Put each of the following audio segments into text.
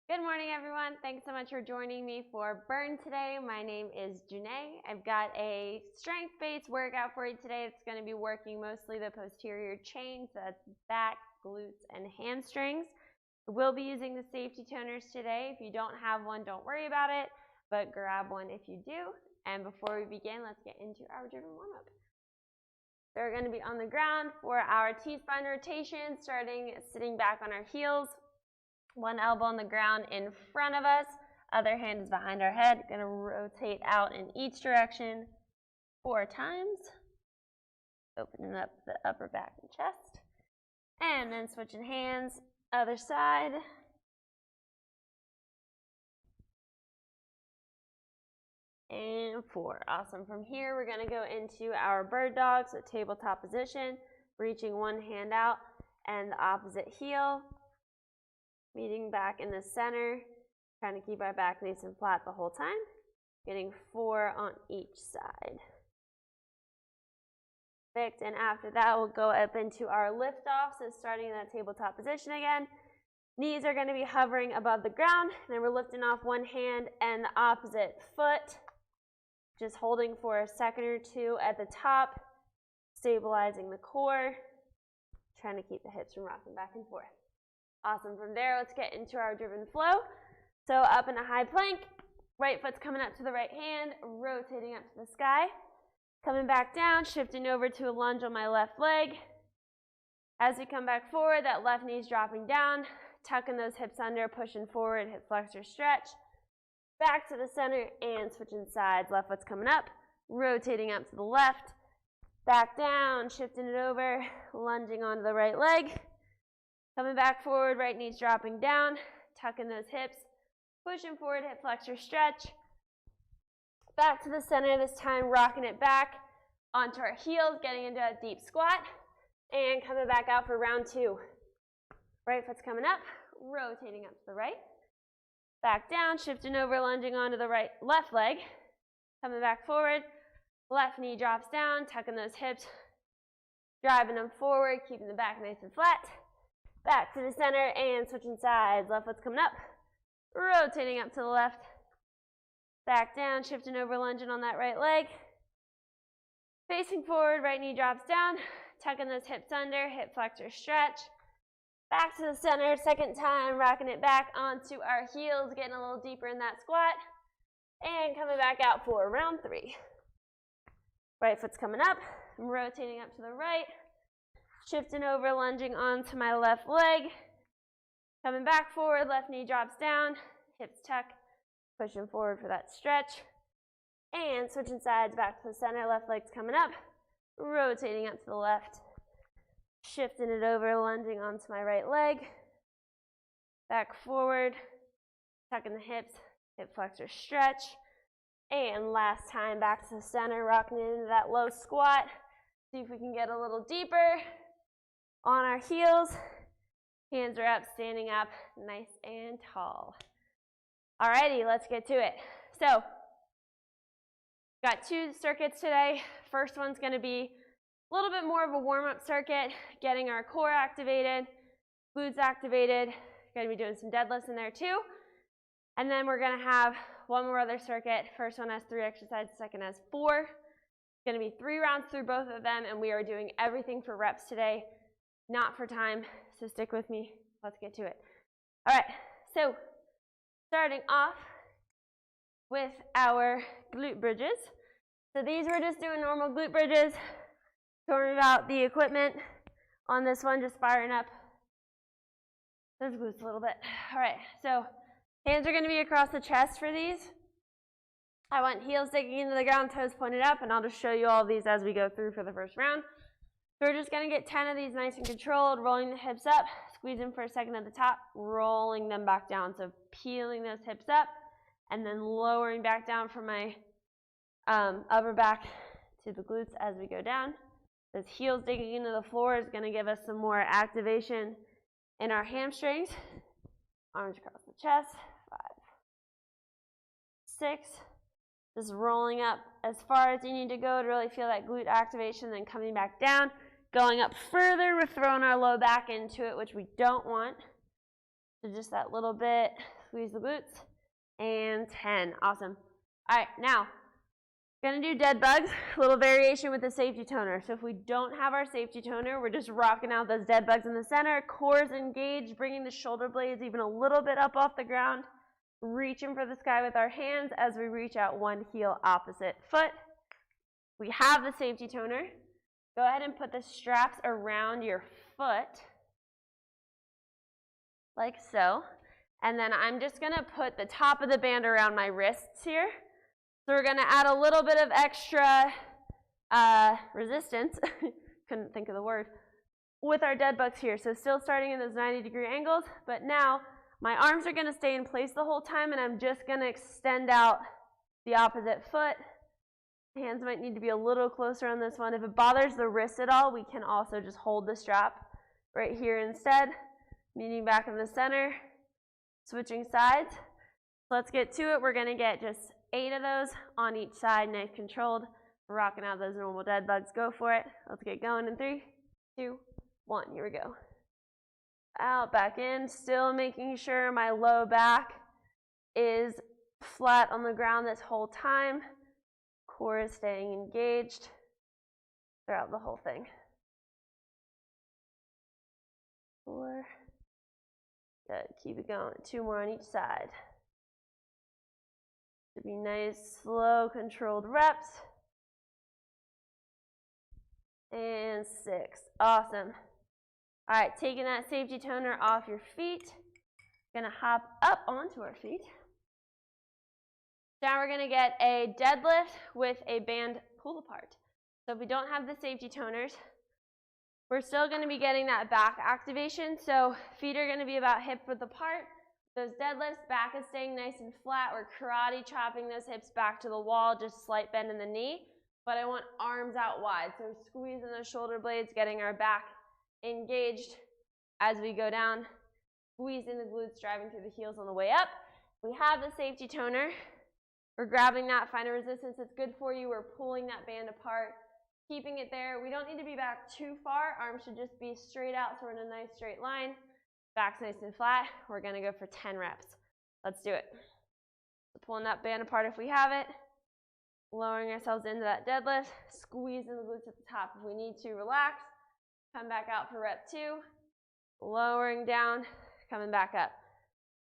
Good morning, everyone. Thanks so much for joining me for Burn today. My name is Janae. I've got a strength-based workout for you today. It's going to be working mostly the posterior chain, so that's back, glutes, and hamstrings. We'll be using the safety toners today. If you don't have one, don't worry about it, but grab one if you do. And before we begin, let's get into our driven warm-up. So we're going to be on the ground for our T-spine rotation, starting sitting back on our heels. One elbow on the ground in front of us, other hand is behind our head. Going to rotate out in each direction 4 times. Opening up the upper back and chest. And then switching hands, other side. And 4. Awesome. From here, we're going to go into our bird dog, so tabletop position, reaching one hand out and the opposite heel. Meeting back in the center, trying to keep our back nice and flat the whole time. Getting 4 on each side. Perfect, and after that we'll go up into our lift off, so starting in that tabletop position again. Knees are going to be hovering above the ground, and then we're lifting off one hand and the opposite foot. Just holding for a second or two at the top, stabilizing the core, trying to keep the hips from rocking back and forth. Awesome. From there, let's get into our driven flow. So up in a high plank, right foot's coming up to the right hand, rotating up to the sky. Coming back down, shifting over to a lunge on my left leg. As we come back forward, that left knee's dropping down, tucking those hips under, pushing forward, hip flexor stretch. Back to the center and switching sides. Left foot's coming up, rotating up to the left. Back down, shifting it over, lunging onto the right leg. Coming back forward, right knee's dropping down, tucking those hips, pushing forward, hip flexor stretch. Back to the center, this time rocking it back onto our heels, getting into a deep squat, and coming back out for round 2. Right foot's coming up, rotating up to the right. Back down, shifting over, lunging onto the left leg. Coming back forward, left knee drops down, tucking those hips, driving them forward, keeping the back nice and flat. Back to the center and switching sides. Left foot's coming up, rotating up to the left. Back down, shifting over, lunging on that right leg. Facing forward, right knee drops down, tucking those hips under, hip flexor stretch. Back to the center, second time, rocking it back onto our heels, getting a little deeper in that squat. And coming back out for round 3. Right foot's coming up, rotating up to the right. Shifting over, lunging onto my left leg. Coming back forward, left knee drops down, hips tuck, pushing forward for that stretch. And switching sides back to the center, left leg's coming up, rotating up to the left. Shifting it over, lunging onto my right leg. Back forward, tucking the hips, hip flexor stretch. And last time back to the center, rocking into that low squat. See if we can get a little deeper. On our heels, hands are up, standing up, nice and tall. Alrighty, let's get to it. So, got 2 circuits today. First one's going to be a little bit more of a warm-up circuit, getting our core activated, glutes activated. Going to be doing some deadlifts in there too. And then we're going to have one more other circuit. First one has 3 exercises, second has 4. It's going to be 3 rounds through both of them, and we are doing everything for reps today. Not for time, so stick with me. Let's get to it. All right, so starting off with our glute bridges. So these we're just doing normal glute bridges. Talking about the equipment on this one, just firing up those glutes a little bit. All right, so hands are going to be across the chest for these. I want heels digging into the ground, toes pointed up, and I'll just show you all of these as we go through for the first round. So we're just going to get 10 of these nice and controlled, rolling the hips up, squeezing for a second at the top, rolling them back down. So peeling those hips up, and then lowering back down from my upper back to the glutes as we go down. Those heels digging into the floor is going to give us some more activation in our hamstrings. Arms across the chest, 5, 6. Just rolling up as far as you need to go to really feel that glute activation, then coming back down. Going up further, we're throwing our low back into it, which we don't want. So just that little bit, Squeeze the glutes. And 10. Awesome. All right, now, going to do dead bugs. A little variation with the safety toner. So if we don't have our safety toner, we're just rocking out those dead bugs in the center. Core is engaged, bringing the shoulder blades even a little bit up off the ground. Reaching for the sky with our hands as we reach out one heel opposite foot. We have the safety toner. Go ahead and put the straps around your foot, like so. And then I'm just going to put the top of the band around my wrists here. So we're going to add a little bit of extra resistance, couldn't think of the word, with our dead bugs here. So still starting in those 90-degree angles, but now my arms are going to stay in place the whole time, and I'm just going to extend out the opposite foot. Hands might need to be a little closer on this one. If it bothers the wrist at all, we can also just hold the strap right here instead. Meeting back in the center, switching sides. So let's get to it. We're going to get just 8 of those on each side, nice controlled. We're rocking out those normal dead bugs. Go for it. Let's get going in 3, 2, 1. Here we go. Out, back in, still making sure my low back is flat on the ground this whole time. Core is staying engaged throughout the whole thing. 4. Good, keep it going. 2 more on each side. Should be nice, slow, controlled reps. And 6. Awesome. All right, taking that safety toner off your feet. Gonna hop up onto our feet. Now we're gonna get a deadlift with a band pull apart. So if we don't have the safety toners, we're still gonna be getting that back activation. So feet are gonna be about hip width apart. Those deadlifts, back is staying nice and flat. We're karate chopping those hips back to the wall, just slight bend in the knee. But I want arms out wide. So squeezing those shoulder blades, getting our back engaged as we go down, squeezing the glutes, driving through the heels on the way up. We have the safety toner. We're grabbing that, find a resistance that's good for you. We're pulling that band apart, keeping it there. We don't need to be back too far. Arms should just be straight out, so we're in a nice straight line. Back's nice and flat. We're gonna go for 10 reps. Let's do it. So pulling that band apart if we have it. Lowering ourselves into that deadlift. Squeezing the glutes at the top if we need to. Relax. Come back out for rep 2. Lowering down, coming back up.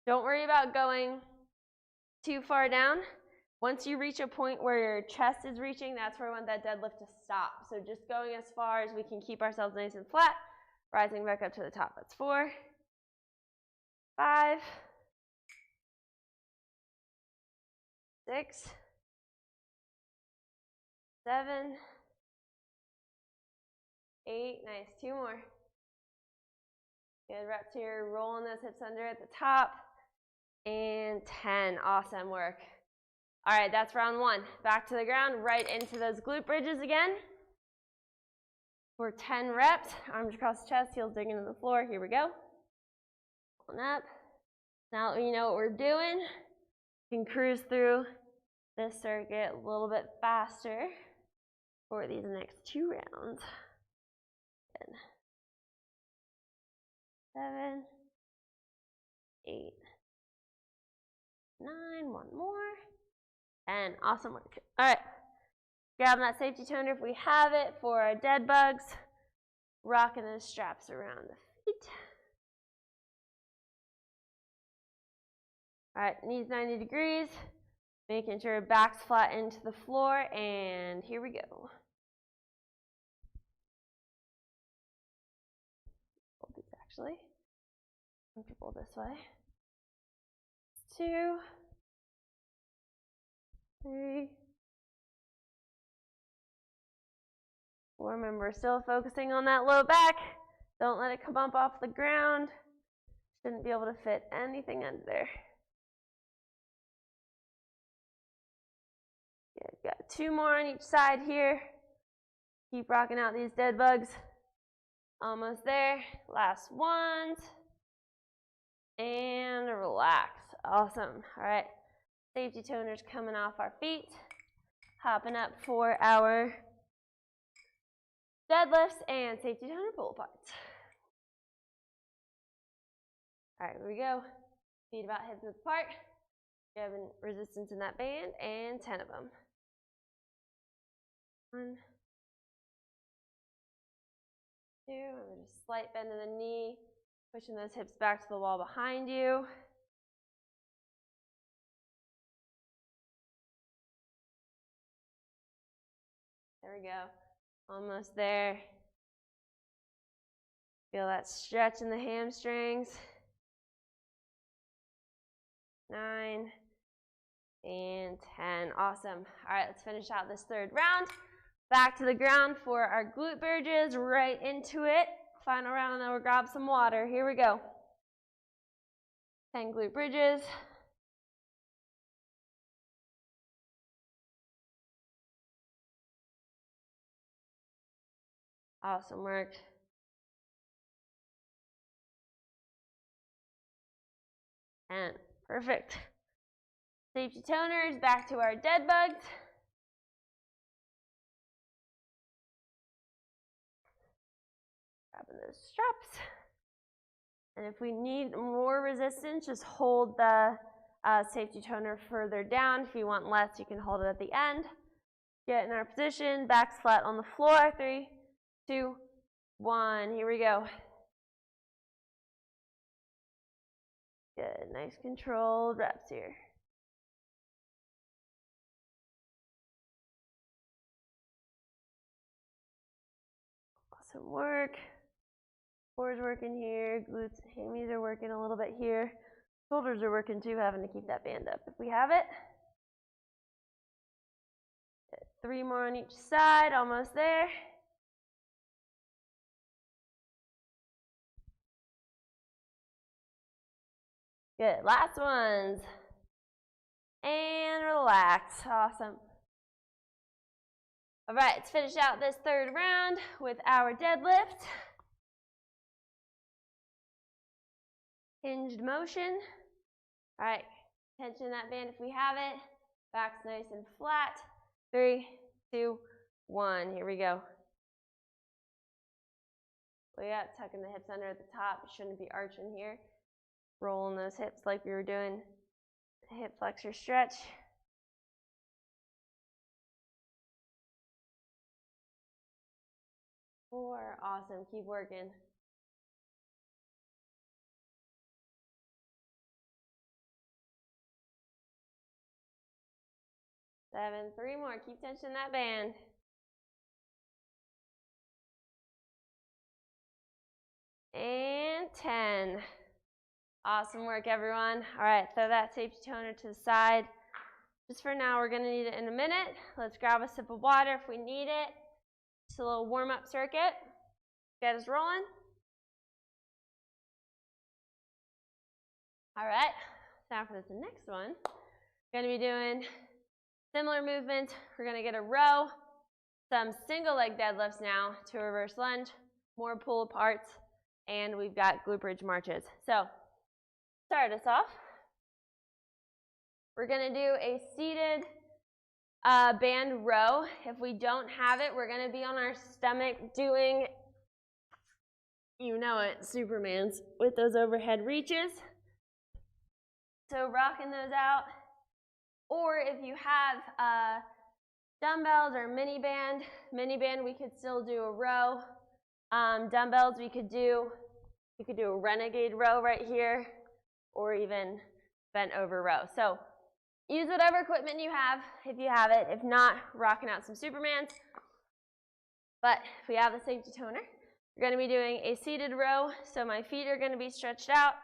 Don't worry about going too far down. Once you reach a point where your chest is reaching, that's where we want that deadlift to stop. So just going as far as we can keep ourselves nice and flat, rising back up to the top. That's 4, 5, 6, 7, 8, nice, 2 more. Good reps here, rolling those hips under at the top, and 10, awesome work. All right, that's round 1. Back to the ground, right into those glute bridges again. For 10 reps, arms across the chest, heels digging into the floor, here we go. Pulling up. Now that we know what we're doing, we can cruise through this circuit a little bit faster for these next 2 rounds. Good. 7, 8, 9, 1 more, and awesome work. All right, grabbing that safety toner if we have it for our dead bugs, rocking those straps around the feet. All right, knees 90 degrees, making sure back's flat into the floor, and here we go. Actually, comfortable this way. 2, 3, 4. Remember, still focusing on that low back. Don't let it come up off the ground. Shouldn't be able to fit anything under there. Good. Got 2 more on each side here. Keep rocking out these dead bugs. Almost there. Last ones. And relax. Awesome. All right. Safety toners coming off our feet. Hopping up for our deadlifts and safety toner pull aparts. All right, here we go. Feet about hips width apart. You have resistance in that band, and 10 of them. 1, 2, and just slight bend in the knee, pushing those hips back to the wall behind you. There we go. Almost there. Feel that stretch in the hamstrings. 9 and 10. Awesome. All right, let's finish out this third round. Back to the ground for our glute bridges, right into it. Final round, and then we'll grab some water. Here we go. 10 glute bridges. Awesome work. And perfect. Safety toners, back to our dead bugs. Grabbing those straps. And if we need more resistance, just hold the safety toner further down. If you want less, you can hold it at the end. Get in our position, backs flat on the floor. 3, 2, 1. Here we go. Good, nice controlled reps here. Awesome work. Core's working here, glutes, hammies are working a little bit here. Shoulders are working too, having to keep that band up if we have it. 3 more on each side, almost there. Good, last ones. And relax, awesome. All right, let's finish out this third round with our deadlift. Hinged motion. All right, tension in that band if we have it. Back's nice and flat. 3, 2, 1. Here we go. We got tucking the hips under at the top. You shouldn't be arching here. Rolling those hips like we were doing. Hip flexor stretch. 4. Awesome. Keep working. 7. 3 more. Keep tension in that band. 10. Awesome work, everyone. All right, throw that safety toner to the side. Just for now, we're going to need it in a minute. Let's grab a sip of water if we need it. Just a little warm-up circuit. Get us rolling. All right, now for the next one. We're going to be doing similar movement. We're going to get a row, some single leg deadlifts now to a reverse lunge, more pull aparts, and we've got glute bridge marches. So, start us off. We're going to do a seated band row. If we don't have it, we're going to be on our stomach doing, you know it, Superman's with those overhead reaches. So rocking those out. Or if you have dumbbells or mini band, we could still do a row. Dumbbells, you could do a renegade row right here, or even bent over row. So use whatever equipment you have if you have it. If not, rocking out some Supermans. But if we have the safety toner, we're going to be doing a seated row. So my feet are going to be stretched out.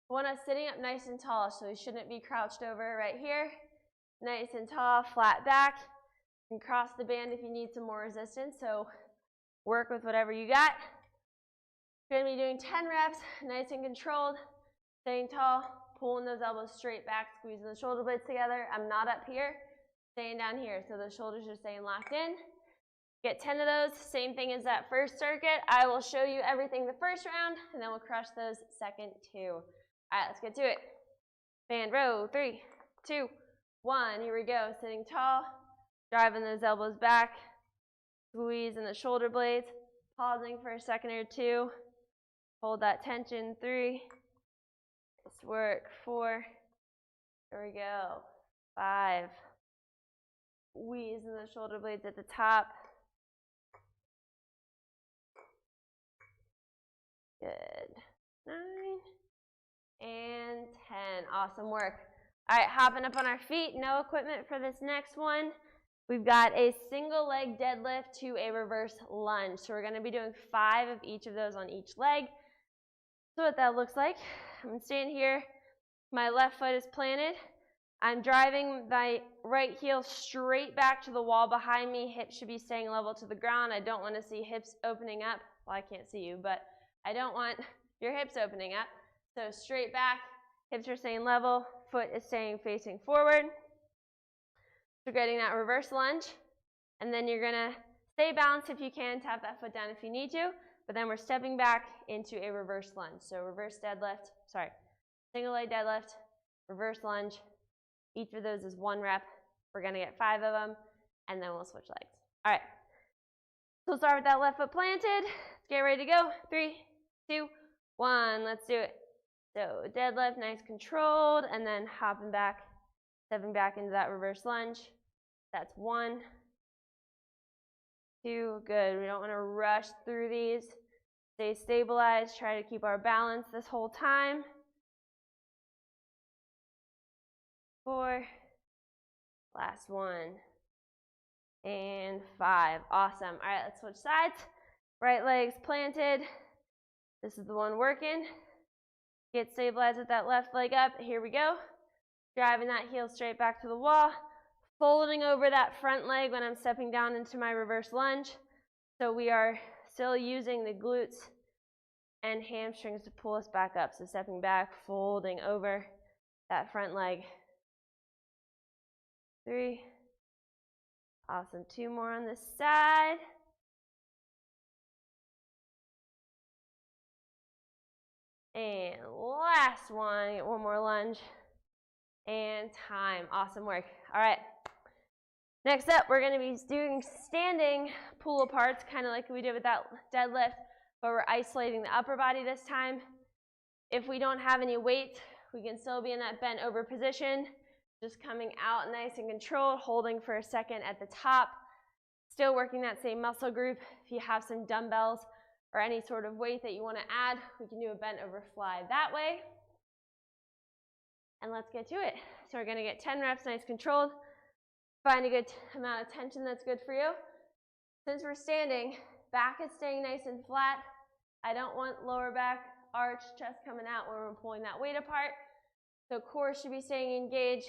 I want us sitting up nice and tall, so we shouldn't be crouched over right here. Nice and tall, flat back, and cross the band if you need some more resistance. So work with whatever you got. We're going to be doing 10 reps, nice and controlled, staying tall, pulling those elbows straight back, squeezing the shoulder blades together. I'm not up here, staying down here, so the shoulders are staying locked in. Get 10 of those, same thing as that first circuit. I will show you everything the first round, and then we'll crush those second two. All right, let's get to it. Band row, 3, 2, 1. Here we go. Sitting tall, driving those elbows back, squeezing the shoulder blades, pausing for a second or two. Hold that tension. 3, Nice work. 4. There we go. 5. Squeeze in the shoulder blades at the top. Good. 9 and 10. Awesome work. All right, hopping up on our feet. No equipment for this next one. We've got a single leg deadlift to a reverse lunge. So we're going to be doing 5 of each of those on each leg. So what that looks like, I'm standing here. My left foot is planted. I'm driving my right heel straight back to the wall behind me. Hips should be staying level to the ground. I don't want to see hips opening up. Well, I can't see you, but I don't want your hips opening up. So straight back, hips are staying level, foot is staying facing forward. So getting that reverse lunge, and then you're gonna stay balanced if you can, tap that foot down if you need to, but then we're stepping back into a reverse lunge. So reverse deadlift, single leg deadlift, reverse lunge. Each of those is 1 rep. We're gonna get 5 of them, and then we'll switch legs. All right, so we'll start with that left foot planted. Let's get ready to go. 3, 2, 1, let's do it. So deadlift, nice controlled, and then hopping back, stepping back into that reverse lunge. That's 1, 2, good. We don't want to rush through these. Stay stabilized, try to keep our balance this whole time. 4, last 1, and 5. Awesome. All right, let's switch sides. Right leg's planted. This is the one working. Get stabilized with that left leg up. Here we go. Driving that heel straight back to the wall. Folding over that front leg when I'm stepping down into my reverse lunge. So we are still using the glutes and hamstrings to pull us back up. So stepping back, folding over that front leg. 3. Awesome. 2 more on this side. And last one, get 1 more lunge. And time. Awesome work. All right. Next up, we're going to be doing standing pull aparts, kind of like we did with that deadlift, but we're isolating the upper body this time. If we don't have any weight, we can still be in that bent over position, just coming out nice and controlled, holding for a second at the top, still working that same muscle group. If you have some dumbbells or any sort of weight that you want to add, we can do a bent over fly that way. And let's get to it. So we're going to get 10 reps, nice controlled. Find a good amount of tension that's good for you. Since we're standing, back is staying nice and flat. I don't want lower back, arch, chest coming out when we're pulling that weight apart. So core should be staying engaged.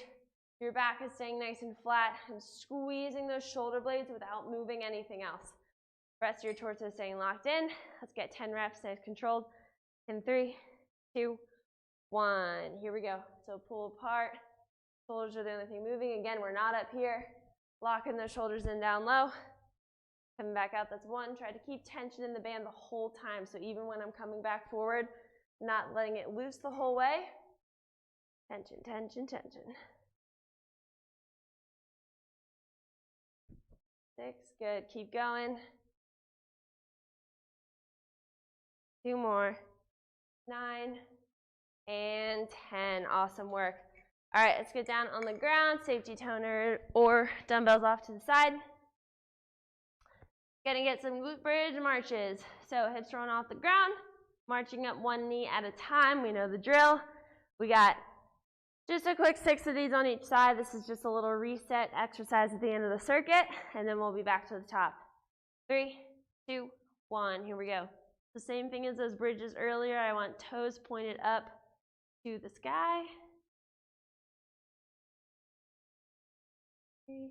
Your back is staying nice and flat and squeezing those shoulder blades without moving anything else. Rest of your torso is staying locked in. Let's get 10 reps, nice controlled. In 3, 2, 1. Here we go. So pull apart. Shoulders are the only thing moving. Again, we're not up here. Locking those shoulders in down low. Coming back out, that's 1. Try to keep tension in the band the whole time. So even when I'm coming back forward, not letting it loose the whole way. Tension, tension, tension. 6, good. Keep going. 2 more. 9 and 10. Awesome work. All right, let's get down on the ground, safety toner or dumbbells off to the side. Gonna get some glute bridge marches. So hips rolling off the ground, marching up 1 knee at a time. We know the drill. We got just a quick 6 of these on each side. This is just a little reset exercise at the end of the circuit, and then we'll be back to the top. 3, 2, 1, here we go. The same thing as those bridges earlier. I want toes pointed up to the sky. 3.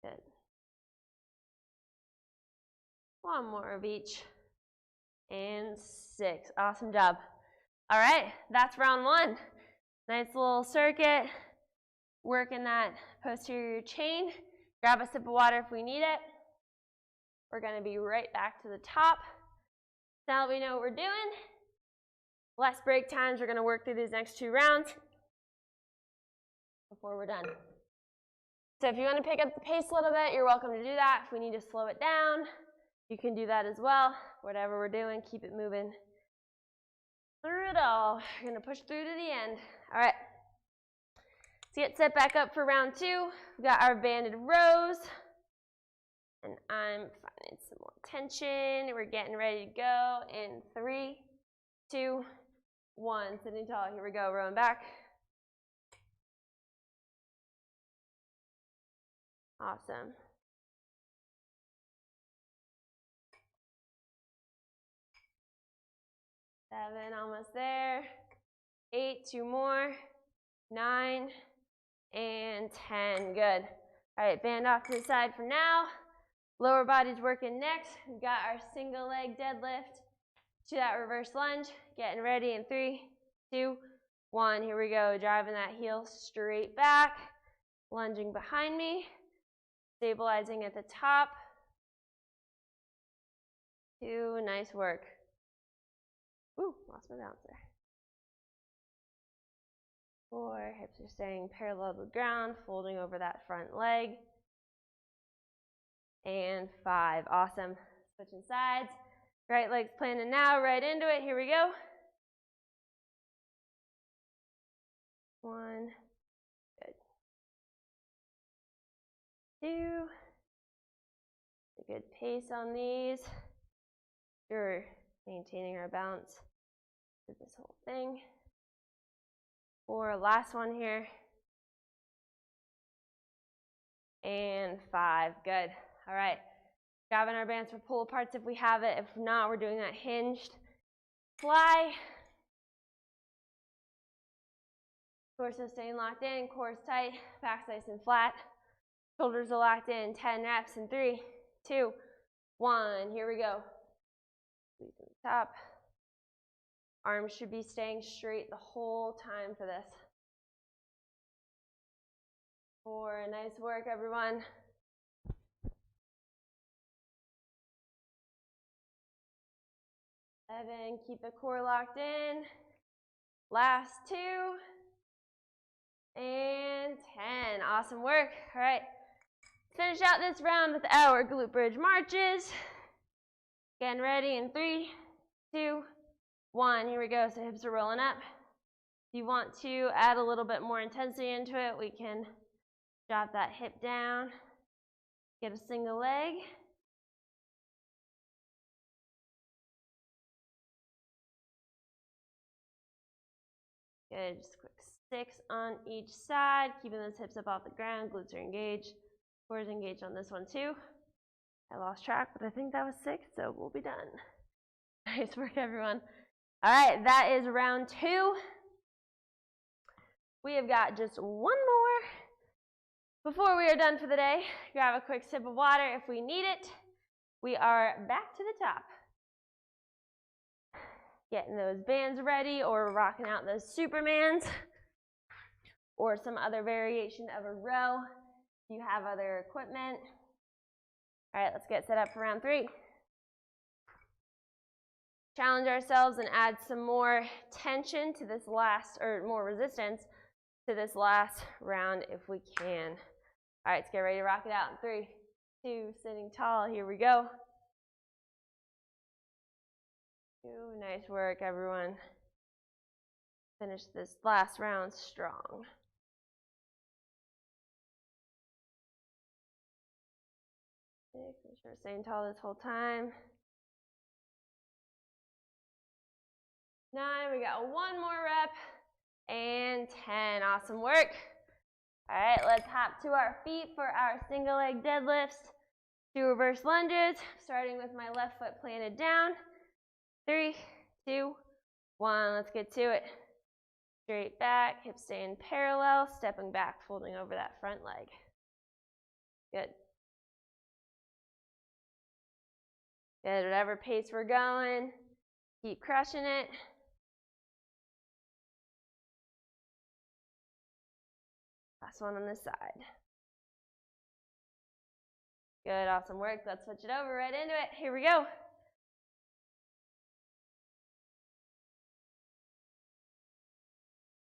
Good. 1 more of each. And 6. Awesome job. All right, that's round 1. Nice little circuit. Working that posterior chain. Grab a sip of water if we need it. We're going to be right back to the top. Now that we know what we're doing, less break times. We're going to work through these next 2 rounds before we're done. So if you want to pick up the pace a little bit, you're welcome to do that. If we need to slow it down, You can do that as well. Whatever we're doing, keep it moving through it all. We're going to push through to the end. All right. Let's get set back up for round 2. We've got our banded rows. And I'm finding some more tension. We're getting ready to go in 3, 2, 1. Sitting tall. Here we go. Rowing back. Awesome. 7, almost there. 8, 2 more. 9, and 10. Good. All right, band off to the side for now. Lower body's working next. We've got our single leg deadlift to that reverse lunge. Getting ready in 3, 2, 1. Here we go. Driving that heel straight back. Lunging behind me. Stabilizing at the top. 2, nice work. Ooh, lost my balance there. 4, hips are staying parallel to the ground, folding over that front leg. And 5, awesome. Switching sides. Right leg's planted now, right into it. Here we go. 1, good. 2, a good pace on these. We're maintaining our balance through this whole thing. 4, last one here. And 5, good. All right, grabbing our bands for pull aparts if we have it. If not, we're doing that hinged fly. Torso staying locked in, core's tight, back's nice and flat. Shoulders are locked in, 10 reps in 3, 2, 1. Here we go. Squeeze to the top. Arms should be staying straight the whole time for this. 4, nice work, everyone. 7, keep the core locked in. Last 2. And 10, awesome work. All right, finish out this round with our glute bridge marches. Getting ready in 3, 2, 1. Here we go, so hips are rolling up. If you want to add a little bit more intensity into it, we can drop that hip down, get a single leg. Good, just a quick 6 on each side, keeping those hips up off the ground, glutes are engaged, core is engaged on this one too. I lost track, but I think that was 6, so we'll be done. Nice work, everyone. All right, that is round 2. We have got just one more before we are done for the day. Grab a quick sip of water if we need it. We are back to the top. Getting those bands ready or rocking out those Supermans or some other variation of a row if you have other equipment. All right, let's get set up for round 3. Challenge ourselves and add some more tension to this last, or more resistance to this last round if we can. All right, let's get ready to rock it out in 3, 2, sitting tall. Here we go. 2, nice work, everyone. Finish this last round strong. Make sure we're staying tall this whole time. 9, we got one more rep, and 10, awesome work. All right, let's hop to our feet for our single leg deadlifts. 2 reverse lunges, starting with my left foot planted down. 3, 2, 1, let's get to it. Straight back, hips staying parallel, stepping back, folding over that front leg. Good. Good, whatever pace we're going, keep crushing it. Last one on this side. Good, awesome work. Let's switch it over right into it. Here we go.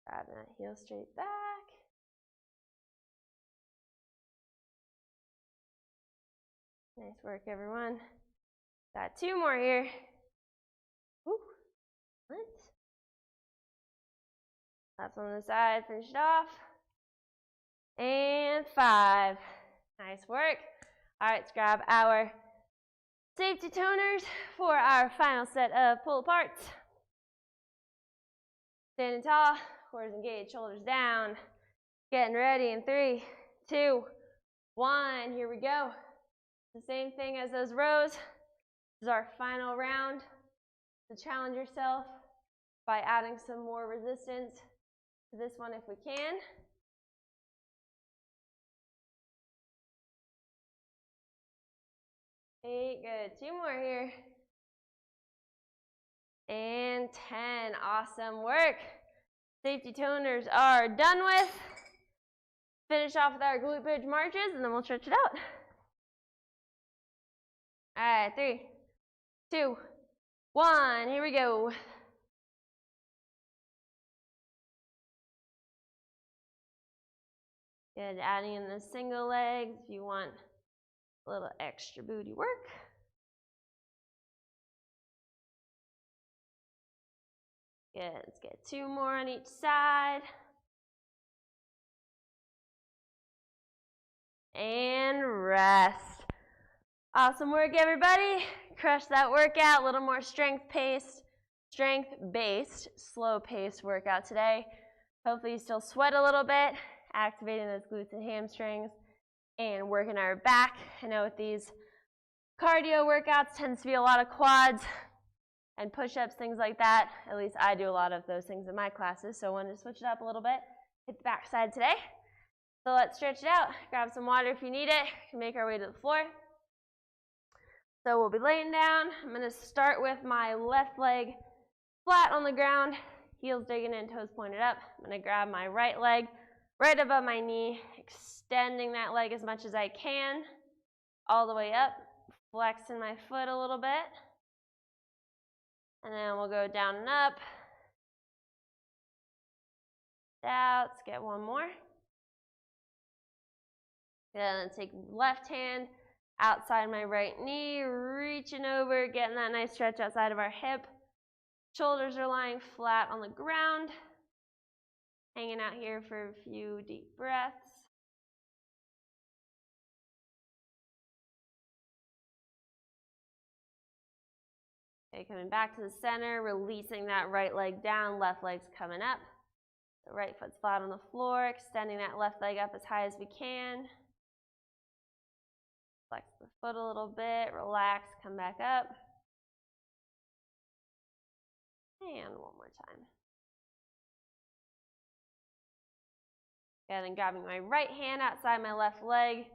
Grabbing that heel straight back. Nice work, everyone. Got 2 more here. Woo. What? That's on the side, finish it off. And 5. Nice work. All right, let's grab our safety toners for our final set of pull aparts. Standing tall, cores engaged, shoulders down. Getting ready in 3, 2, 1. Here we go. The same thing as those rows. This is our final round. To challenge yourself by adding some more resistance to this one if we can. Eight, good. 2 more here. And 10, awesome work. Safety toners are done with. Finish off with our glute bridge marches and then we'll stretch it out. All right, 3, 2, 1, here we go. Good, adding in the single legs if you want a little extra booty work. Good, let's get 2 more on each side. And rest. Awesome work, everybody. Crush that workout, a little more strength-based, slow-paced workout today. Hopefully you still sweat a little bit, activating those glutes and hamstrings, and working our back. I know with these cardio workouts tends to be a lot of quads and push-ups, things like that. At least I do a lot of those things in my classes, so I wanted to switch it up a little bit. Hit the back side today. So let's stretch it out. Grab some water if you need it. Make our way to the floor. So we'll be laying down. I'm going to start with my left leg flat on the ground, heels digging in, toes pointed up. I'm going to grab my right leg right above my knee, extending that leg as much as I can, all the way up, flexing my foot a little bit. And then we'll go down and up. Out. Let's get 1 more. Then take left hand outside my right knee, reaching over, getting that nice stretch outside of our hip. Shoulders are lying flat on the ground. Hanging out here for a few deep breaths. Okay, coming back to the center, releasing that right leg down, left leg's coming up. The right foot's flat on the floor, extending that left leg up as high as we can. Flex the foot a little bit, relax, come back up. And 1 more time. And then grabbing my right hand outside my left leg,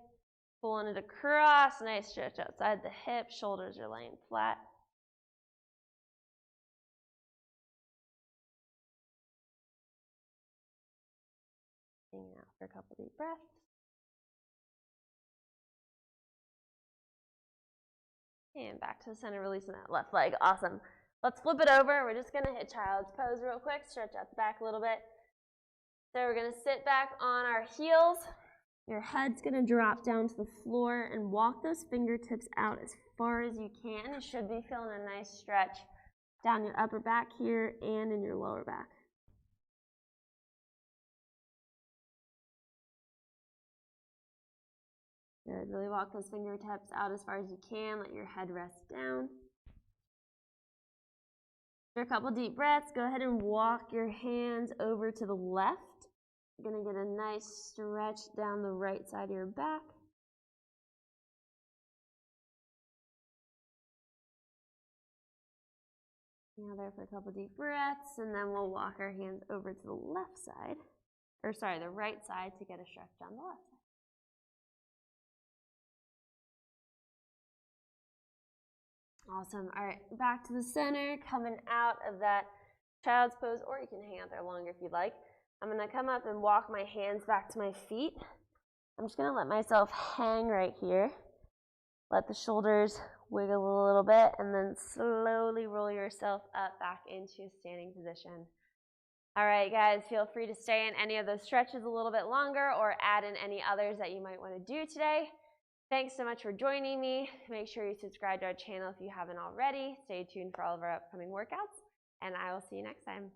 pulling it across, nice stretch outside the hip, shoulders are laying flat. Hanging out for a couple deep breaths. And back to the center, releasing that left leg. Awesome. Let's flip it over. We're just going to hit child's pose real quick, stretch out the back a little bit. So we're going to sit back on our heels. Your head's going to drop down to the floor and walk those fingertips out as far as you can. You should be feeling a nice stretch down your upper back here and in your lower back. Good. Really walk those fingertips out as far as you can. Let your head rest down. After a couple deep breaths, go ahead and walk your hands over to the left. You're going to get a nice stretch down the right side of your back. Now there for a couple deep breaths, and then we'll walk our hands over to the left side, or sorry, the right side to get a stretch down the left side. Awesome. All right, back to the center, coming out of that child's pose, or you can hang out there longer if you'd like. I'm going to come up and walk my hands back to my feet. I'm just going to let myself hang right here. Let the shoulders wiggle a little bit, and then slowly roll yourself up back into standing position. All right, guys, feel free to stay in any of those stretches a little bit longer or add in any others that you might want to do today. Thanks so much for joining me. Make sure you subscribe to our channel if you haven't already. Stay tuned for all of our upcoming workouts, and I will see you next time.